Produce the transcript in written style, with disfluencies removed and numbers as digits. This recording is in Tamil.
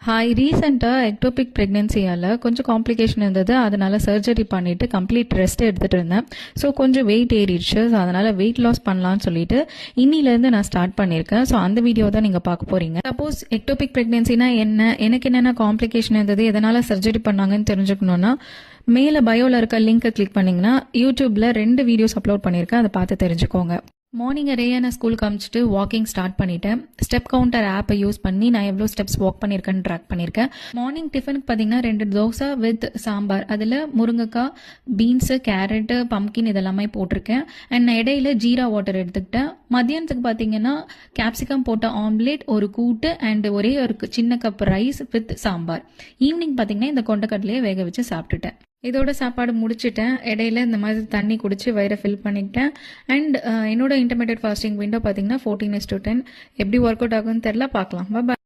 ஹாய், ரீசெண்டாக எக்டோபிக் ப்ரெக்னென்சியால் கொஞ்சம் காம்ப்ளிகேஷன் இருந்தது. அதனால் சர்ஜரி பண்ணிவிட்டு கம்ப்ளீட் ரெஸ்ட் எடுத்துகிட்டு இருந்தேன். ஸோ கொஞ்சம் வெயிட் ஏறிடுச்சு. ஸோ அதனால் வெயிட் லாஸ் பண்ணலான்னு சொல்லிட்டு இன்னிலேருந்து நான் ஸ்டார்ட் பண்ணியிருக்கேன். ஸோ அந்த வீடியோ தான் நீங்கள் பார்க்க போகிறீங்க. சப்போஸ் எக்டோபிக் ப்ரெக்னென்சினா என்ன, எனக்கு என்னென்ன காம்ப்ளிகேஷன் இருந்தது, எதனால் சர்ஜரி பண்ணாங்கன்னு தெரிஞ்சுக்கணுன்னா மேலே பயோவில் இருக்க லிங்க்கை கிளிக் பண்ணிங்கன்னா யூடியூப்பில் 2 வீடியோஸ் அப்லோட் பண்ணியிருக்கேன். அதை பார்த்து தெரிஞ்சுக்கோங்க. மார்னிங் ரேயான ஸ்கூலுக்கு அமிச்சிட்டு வாக்கிங் ஸ்டார்ட் பண்ணிட்டேன். ஸ்டெப் கவுண்டர் ஆப்பை யூஸ் பண்ணி நான் எவ்வளோ ஸ்டெப்ஸ் வாக் பண்ணியிருக்கேன்னு ட்ராக் பண்ணியிருக்கேன். மார்னிங் டிஃபனுக்கு பார்த்தீங்கன்னா 2 தோசை வித் சாம்பார். அதில் முருங்கைக்காய், பீன்ஸு, கேரட்டு, பம்கின் இதெல்லாமே போட்டிருக்கேன். அண்ட் நான் இடையில ஜீரா வாட்டர் எடுத்துக்கிட்டேன். மதியானத்துக்கு பார்த்தீங்கன்னா கேப்சிகம் போட்ட ஆம்லேட், ஒரு கூட்டு அண்ட் ஒரே ஒரு சின்ன cup rice with sambar. Evening பார்த்தீங்கன்னா இந்த கொண்டக்கடலையே வேக வச்சு சாப்பிட்டுட்டேன். இதோட சாப்பாடு முடிச்சுட்டேன். இடையில இந்த மாதிரி தண்ணி குடிச்சு வயிறை ஃபில் பண்ணிக்கிட்டேன். அண்ட் என்னோட இன்டர்மீடியட் ஃபாஸ்டிங் விண்டோ பார்த்தீங்கன்னா 14:10. எப்படி ஒர்க் அவுட் ஆகும்னு தெரில, பார்க்கலாம். பாய்.